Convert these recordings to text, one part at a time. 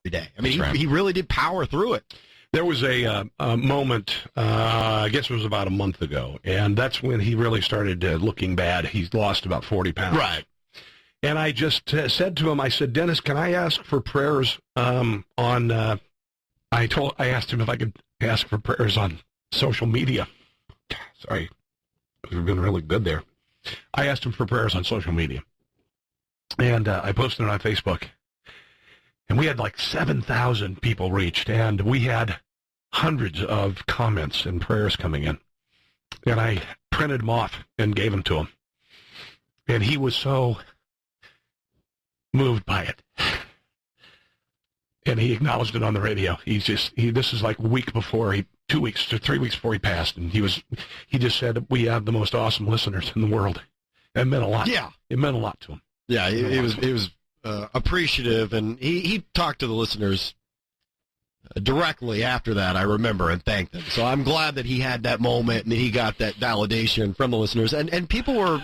day. I mean, he really did power through it. There was a moment, I guess it was about a month ago, and that's when he really started looking bad. He's lost about 40 pounds. Right. And I just said to him, I said, Dennis, can I ask for prayers I asked him if I could ask for prayers on social media. Sorry. We've been really good there. I asked him for prayers on social media. And I posted it on Facebook. And we had like 7,000 people reached, and we had hundreds of comments and prayers coming in. And I printed them off and gave them to him. And he was so moved by it. And he acknowledged it on the radio. This is like a week before 2 weeks to 3 weeks before he passed. And he just said, we have the most awesome listeners in the world. It meant a lot. Yeah. It meant a lot to him. Yeah, it was appreciative, and he talked to the listeners directly after that, I remember, and thanked them. So I'm glad that he had that moment and that he got that validation from the listeners. And people were,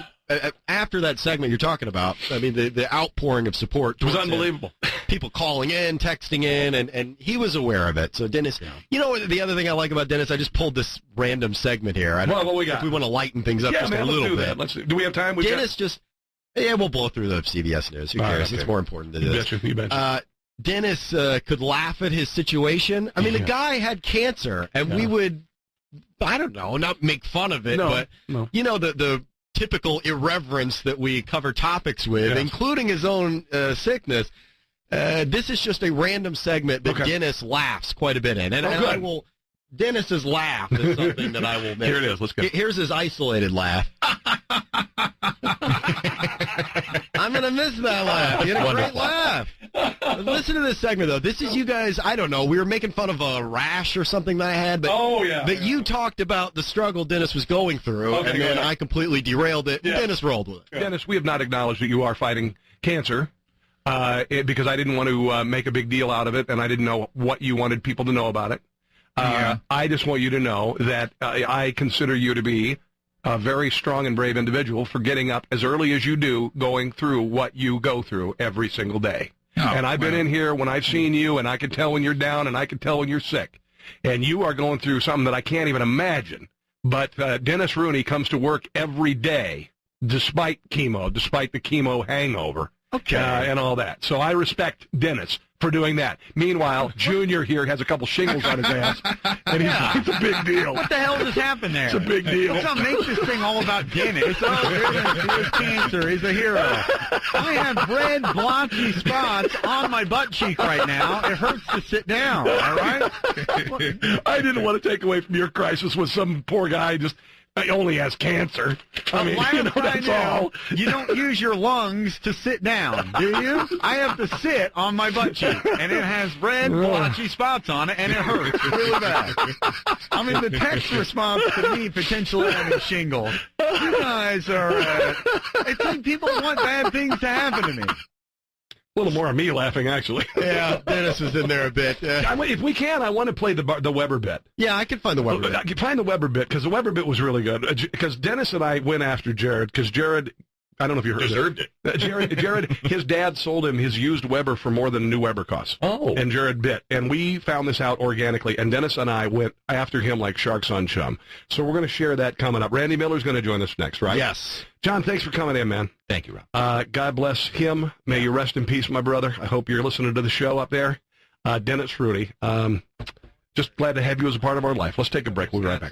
after that segment you're talking about, I mean, the outpouring of support. It was unbelievable. People calling in, texting in, and he was aware of it. So Dennis, you know, the other thing I like about Dennis, I just pulled this random segment here. What we got? If we want to lighten things up just a little bit. Do we have time? Yeah, we'll blow through the CBS News. Who cares? Okay. It's more important than this. You betcha. Dennis could laugh at his situation. I mean, the guy had cancer, and we would, I don't know, not make fun of it, you know, the typical irreverence that we cover topics with, including his own sickness. This is just a random segment that Dennis laughs quite a bit in. And I will... Dennis's laugh is something that I will make. Here it is. Let's go. Here's his isolated laugh. I'm going to miss that laugh. You had a great laugh. Listen to this segment, though. This is you guys, I don't know, we were making fun of a rash or something that I had, but you talked about the struggle Dennis was going through, and then I completely derailed it, and Dennis rolled with it. Dennis, we have not acknowledged that you are fighting cancer. Because I didn't want to make a big deal out of it, and I didn't know what you wanted people to know about it. I just want you to know that I consider you to be a very strong and brave individual for getting up as early as you do, going through what you go through every single day. And I've been in here when I've seen you, and I can tell when you're down, and I can tell when you're sick. And you are going through something that I can't even imagine. But Dennis Rooney comes to work every day, despite chemo, despite the chemo hangover. And all that. So I respect Dennis for doing that. Meanwhile, Junior here has a couple shingles on his ass, and it's a big deal. What the hell just happened there? It's a big deal. Let's not make this thing all about Dennis. Oh, goodness, he has cancer. He's a hero. I have red, blotchy spots on my butt cheek right now. It hurts to sit down, all right? I didn't want to take away from your crisis with some poor guy just... He only has cancer. I mean, that's all. You don't use your lungs to sit down, do you? I have to sit on my butt cheek, and it has red, blotchy spots on it, and it hurts really bad. I mean, the text response to me potentially having shingles. You guys are, it's like people want bad things to happen to me. A little more of me laughing, actually. Yeah, Dennis was in there a bit. If we can, I want to play the Weber bit. Yeah, I can find the Weber bit. I can find the Weber bit, because the Weber bit was really good. Because Dennis and I went after Jared, because Jared, I don't know if you heard deserved it. Jared, his dad sold him his used Weber for more than a new Weber cost. Oh. And Jared bit. And we found this out organically, and Dennis and I went after him like sharks on chum. So we're going to share that coming up. Randy Miller's going to join us next, right? Yes. John, thanks for coming in, man. Thank you, Rob. God bless him. May you rest in peace, my brother. I hope you're listening to the show up there. Dennis Rooney. Just glad to have you as a part of our life. Let's take a break. We'll be right back.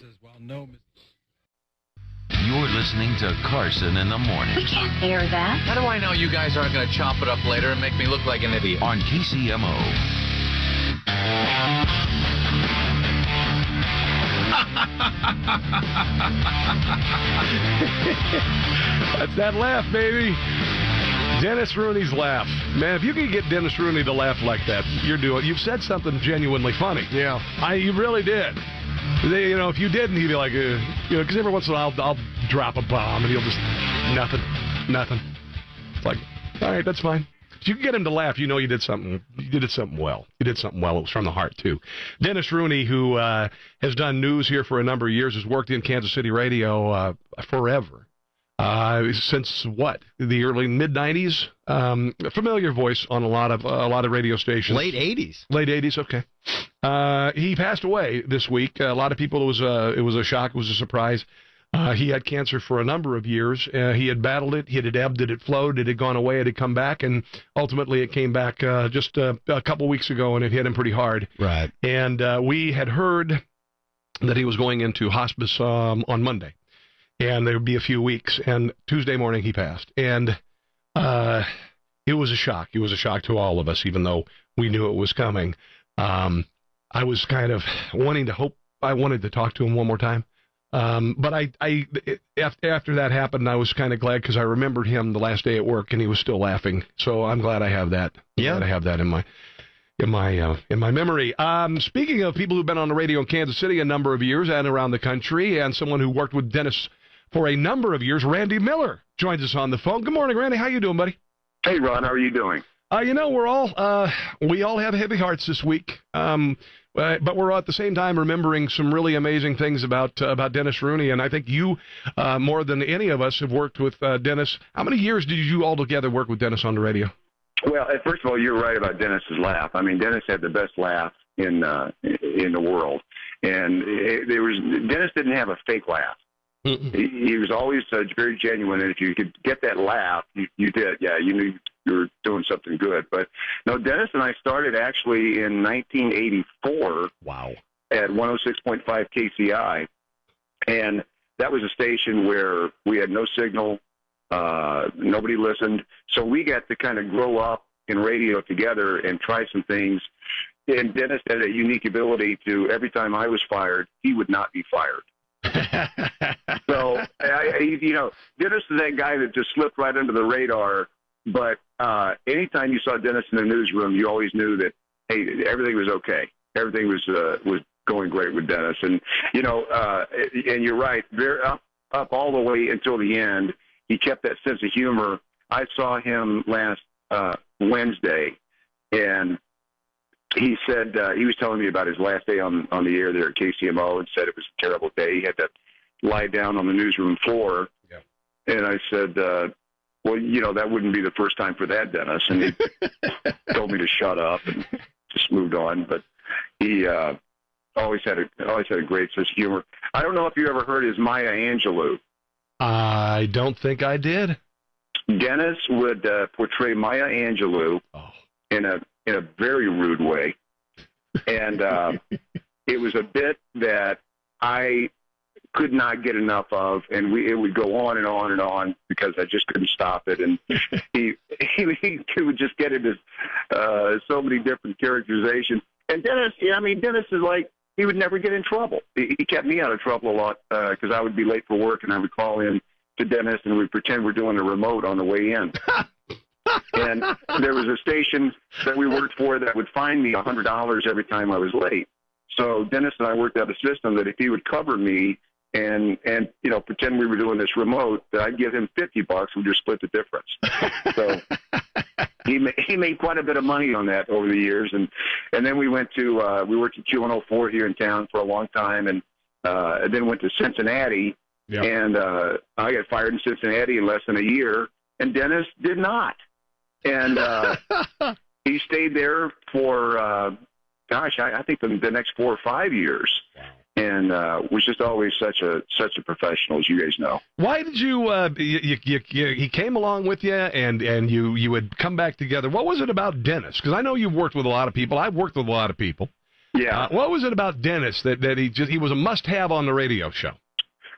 You're listening to Carson in the Morning. We can't air that. How do I know you guys aren't going to chop it up later and make me look like an idiot? On KCMO. That's that laugh, baby. Dennis Rooney's laugh. Man, if you can get Dennis Rooney to laugh like that, you've said something genuinely funny. Yeah. You really did. If you didn't, he'd be like, because every once in a while I'll drop a bomb and he'll just, nothing. It's like, all right, that's fine. If you can get him to laugh, you did something. You did something well. You did something well. It was from the heart, too. Dennis Rooney, who has done news here for a number of years, has worked in Kansas City radio forever. Since what? The early mid-'90s? familiar voice on a lot of radio stations. Late 80s. Late 80s, okay. He passed away this week. A lot of people, it was a shock, it was a surprise. He had cancer for a number of years. He had battled it. It had ebbed, it had flowed, it had gone away, it had come back, and ultimately it came back just a couple weeks ago, and it hit him pretty hard. Right. And we had heard that he was going into hospice on Monday, and there would be a few weeks. And Tuesday morning he passed, and it was a shock. It was a shock to all of us, even though we knew it was coming. I was kind of wanted to talk to him one more time. But after that happened, I was kind of glad because I remembered him the last day at work, and he was still laughing. So I'm glad I have that. Yeah, glad I have that in my memory. Speaking of people who've been on the radio in Kansas City a number of years and around the country, and someone who worked with Dennis for a number of years, Randy Miller joins us on the phone. Good morning, Randy. How you doing, buddy? Hey, Ron. How are you doing? We all have heavy hearts this week. But we're at the same time remembering some really amazing things about Dennis Rooney, and I think you, more than any of us, have worked with Dennis. How many years did you all together work with Dennis on the radio? Well, first of all, you're right about Dennis's laugh. I mean, Dennis had the best laugh in the world, and Dennis didn't have a fake laugh. He was always very genuine, and if you could get that laugh, you did. Yeah, you knew you were doing something good. But no, Dennis and I started actually in 1984. Wow. At 106.5 KCI, and that was a station where we had no signal, nobody listened, so we got to kind of grow up in radio together and try some things. And Dennis had a unique ability to, every time I was fired, he would not be fired. So, Dennis is that guy that just slipped right under the radar. But anytime you saw Dennis in the newsroom, you always knew that, hey, everything was okay. Everything was going great with Dennis. And, and you're right, very up all the way until the end. He kept that sense of humor. I saw him last Wednesday, and he said he was telling me about his last day on the air there at KCMO, and said it was a terrible day. He had to lie down on the newsroom floor. Yeah. And I said, well, that wouldn't be the first time for that, Dennis. And he told me to shut up and just moved on. But he always had a great sense of humor. I don't know if you ever heard his Maya Angelou. I don't think I did. Dennis would portray Maya Angelou in a very rude way, and it was a bit that I could not get enough of, and it would go on and on and on because I just couldn't stop it. And he would just get into so many different characterizations. And Dennis is like, he would never get in trouble. He kept me out of trouble a lot because I would be late for work, and I would call in to Dennis, and we'd pretend we're doing a remote on the way in. And there was a station that we worked for that would fine me $100 every time I was late. So Dennis and I worked out a system that if he would cover me and pretend we were doing this remote, that I'd give him $50, we'd just split the difference. So he made quite a bit of money on that over the years, and then we worked at Q104 here in town for a long time, and then went to Cincinnati, and I got fired in Cincinnati in less than a year, and Dennis did not, and he stayed there for I think the next 4 or 5 years. Wow. And was just always such a professional, as you guys know. Why did you? He came along with you, and you would come back together. What was it about Dennis? Because I know you've worked with a lot of people. I've worked with a lot of people. Yeah. What was it about Dennis that he was a must-have on the radio show?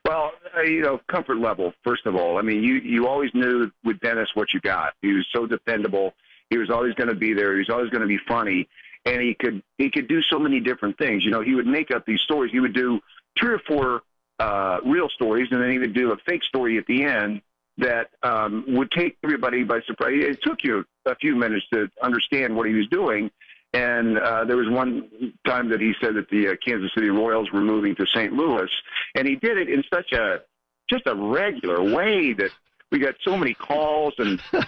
Well, comfort level. First of all, I mean, you always knew with Dennis what you got. He was so dependable. He was always going to be there. He was always going to be funny. And he could do so many different things. He would make up these stories. He would do 3 or 4 real stories, and then he would do a fake story at the end that would take everybody by surprise. It took you a few minutes to understand what he was doing. And there was one time that he said that the Kansas City Royals were moving to St. Louis, and he did it in such just a regular way that we got so many calls. And of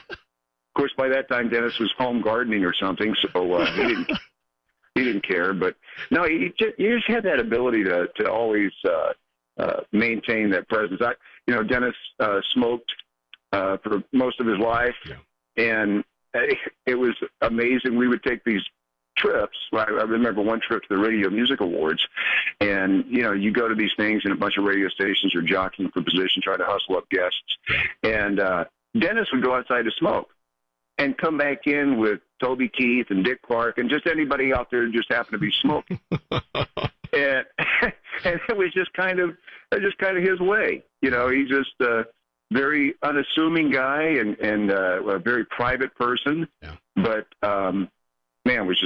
course, by that time, Dennis was home gardening or something, so he didn't care. But no, he just had that ability to always maintain that presence. Dennis smoked for most of his life, And it was amazing. We would take these trips. I remember one trip to the Radio Music Awards, and you go to these things, and a bunch of radio stations are jockeying for position, trying to hustle up guests. And Dennis would go outside to smoke, and come back in with Toby Keith and Dick Clark, and just anybody out there who just happened to be smoking. and it was just kind of his way. He's just a very unassuming guy and a very private person. Yeah. But man, was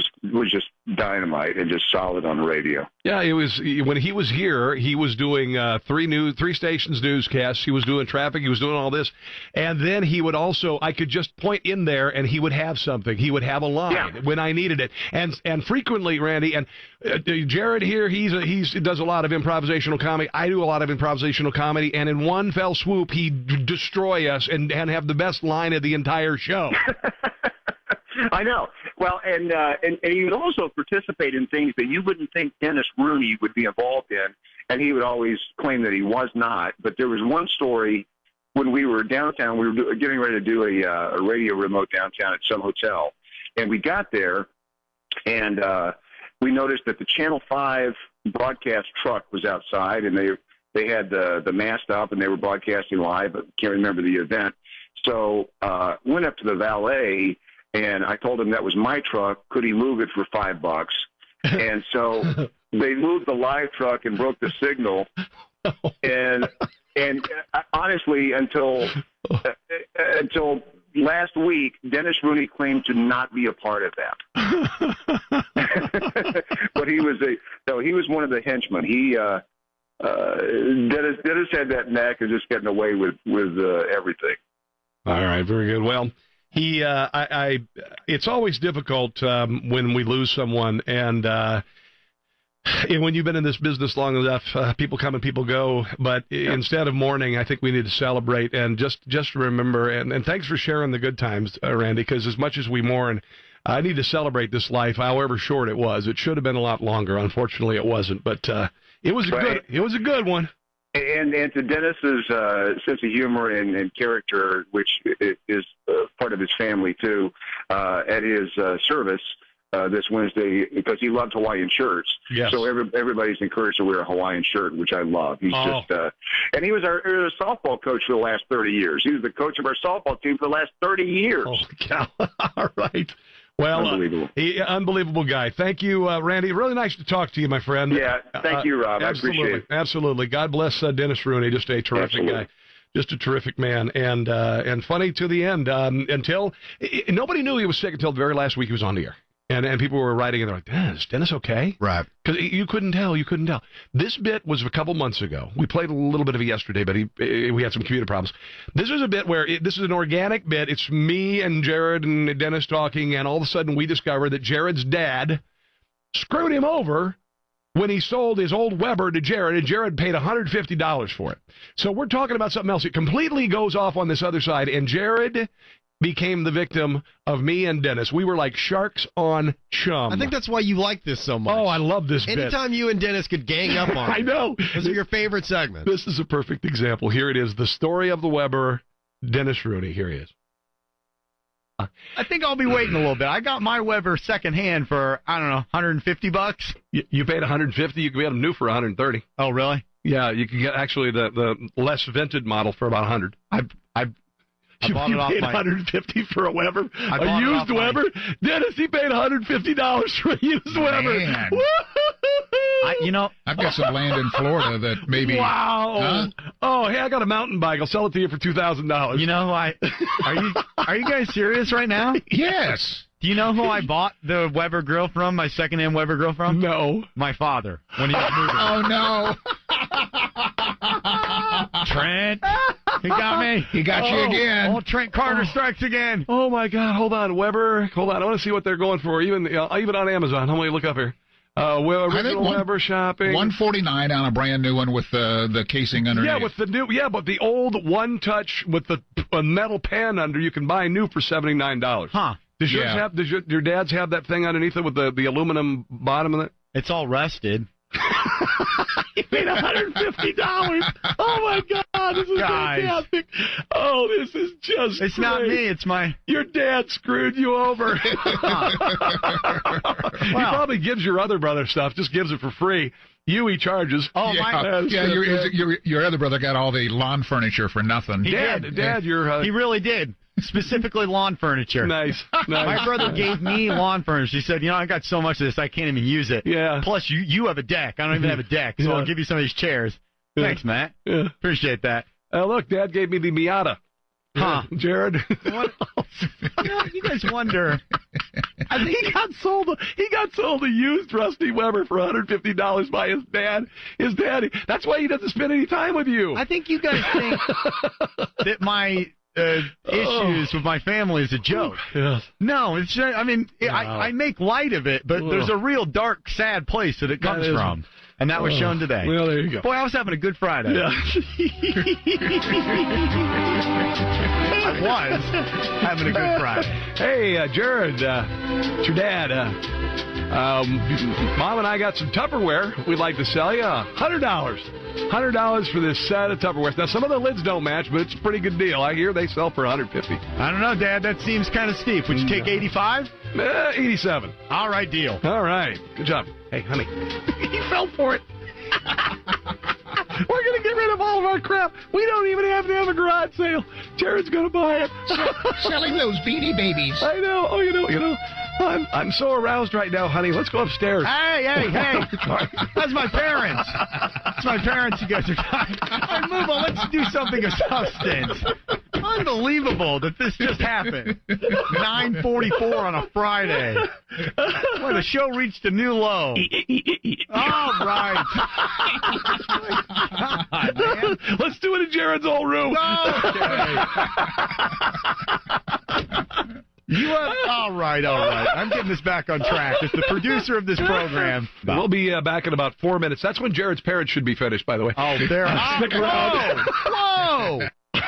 just dynamite and just solid on the radio. Yeah, it was when he was here. He was doing three stations newscasts. He was doing traffic. He was doing all this, and then he would also. I could just point in there, and he would have something. He would have a line when I needed it, and frequently, Randy and Jared here. He does a lot of improvisational comedy. I do a lot of improvisational comedy, and in one fell swoop, he'd destroy us and have the best line of the entire show. I know. Well, and he would also participate in things that you wouldn't think Dennis Rooney would be involved in, and he would always claim that he was not. But there was one story when we were downtown. We were getting ready to do a radio remote downtown at some hotel, and we got there, and we noticed that the Channel 5 broadcast truck was outside, and they had the mast up, and they were broadcasting live, but can't remember the event. So went up to the valet, and I told him that was my truck. Could he move it for $5? And so they moved the live truck and broke the signal. And honestly, until last week, Dennis Rooney claimed to not be a part of that. But he was one of the henchmen. Dennis had that knack of just getting away with everything. All right, very good. Well, it's always difficult when we lose someone, and when you've been in this business long enough, people come and people go. But instead of mourning, I think we need to celebrate and just remember. And thanks for sharing the good times, Randy. Because as much as we mourn, I need to celebrate this life, however short it was. It should have been a lot longer. Unfortunately, it wasn't. But it was a good one. And to Dennis's sense of humor and character, which is part of his family too, at his service this Wednesday, because he loved Hawaiian shirts. Yes. So everybody's encouraged to wear a Hawaiian shirt, which I love. He's and he was our softball coach for the last 30 years. He was the coach of our softball team for the last 30 years. Oh, cow. All right. Well, unbelievable guy. Thank you, Randy. Really nice to talk to you, my friend. Yeah, thank you, Rob. I appreciate it. Absolutely. God bless Dennis Rooney. Just a terrific guy. Just a terrific man. And funny to the end. Until nobody knew he was sick until the very last week he was on the air. And people were writing, and they're like, is Dennis okay? Right. Because you couldn't tell. This bit was a couple months ago. We played a little bit of it yesterday, but we had some computer problems. This is a bit where this is an organic bit. It's me and Jared and Dennis talking, and all of a sudden we discover that Jared's dad screwed him over when he sold his old Weber to Jared, and Jared paid $150 for it. So we're talking about something else. It completely goes off on this other side, and Jared became the victim of me and Dennis. We were like sharks on chum. I think that's why you like this so much. Oh, I love this bit. Anytime you and Dennis could gang up on it. I know. Those are your favorite segments. This is a perfect example. Here it is, the story of the Weber, Dennis Rooney. Here he is. I think I'll be waiting a little bit. I got my Weber secondhand for, I don't know, $150. You paid $150. You can get them new for $130. Oh, really? Yeah, you can get actually the less vented model for about $100. You paid $150 for a Weber? A used Weber? Dennis, he paid $150 for a used Weber. I've got some land in Florida that maybe. Wow. Huh? Oh, hey, I got a mountain bike. I'll sell it to you for $2,000. You know, are you guys serious right now? Yes. Do you know who I bought the Weber grill from, my second-hand Weber grill from? No. My father, when he was moving. Oh, no. Trent, he got me. He got you again. Oh, Trent Carter strikes again. Oh, my God. Hold on, Weber. Hold on. I want to see what they're going for, even on Amazon. How many look up here? Original Weber shopping. $149 on a brand new one with the casing underneath. Yeah, with the new. Yeah, but the old One Touch with the metal pan under, you can buy new for $79. Huh? Does yours have? Does your dad's have that thing underneath it with the aluminum bottom of it? It's all rusted. You paid $150. Oh my God! God, this is fantastic. Oh, this is just It's great. not me, it's Your dad screwed you over. He probably gives your other brother stuff, just gives it for free. He charges. Oh, your other brother got all the lawn furniture for nothing. Dad, you're... He really did. Specifically lawn furniture. Nice. My brother gave me lawn furniture. He said, I got so much of this, I can't even use it. Yeah. Plus, you have a deck. I don't even have a deck, so I'll give you some of these chairs. Thanks, Matt. Yeah. Appreciate that. Look, Dad gave me the Miata. Huh. Jared. What? You guys wonder. I think he got sold a used Rusty Weber for $150 by his dad. His daddy. That's why he doesn't spend any time with you. I think you guys think that my issues with my family is a joke. Yes. No, it's just, I make light of it, but there's a real dark, sad place that it comes from. And that was shown today. Well, there you go. Boy, I was having a good Friday. Yeah. I was having a good Friday. Hey, Jared, it's your dad. Mom and I got some Tupperware we'd like to sell you. $100. $100 for this set of Tupperware. Now, some of the lids don't match, but it's a pretty good deal. I hear they sell for $150. I don't know, Dad. That seems kind of steep. Would you take 85? 87. All right, deal. All right. Good job. Hey, honey. He fell for it. We're going to get rid of all of our crap. We don't even have to have a garage sale. Jared's going to buy it. Selling those Beanie Babies. I know. Oh, you know. I'm so aroused right now, honey. Let's go upstairs. Hey. That's my parents. That's my parents you guys are talking. All right, move on. Let's do something of substance. Unbelievable that this just happened. 9:44 on a Friday. Boy, the show reached a new low. All right. God, man. Let's do it in Jared's old room. Okay. All right. I'm getting this back on track. As the producer of this program. We'll be back in about 4 minutes. That's when Jared's parents should be finished, by the way. Oh, there. Whoa!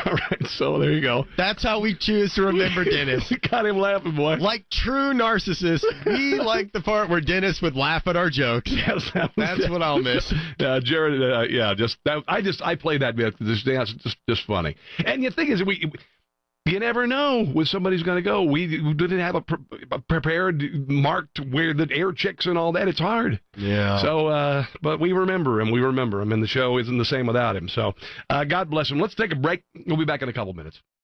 All right, so there you go. That's how we choose to remember Dennis. Got him laughing, boy. Like true narcissists, we like the part where Dennis would laugh at our jokes. Yes, that's what I'll miss. Jared, I played that bit. This dance just funny. And the thing is, you never know where somebody's going to go. We didn't have a prepared, marked where the air checks and all that. It's hard. Yeah. So, but we remember him, and the show isn't the same without him. So, God bless him. Let's take a break. We'll be back in a couple minutes.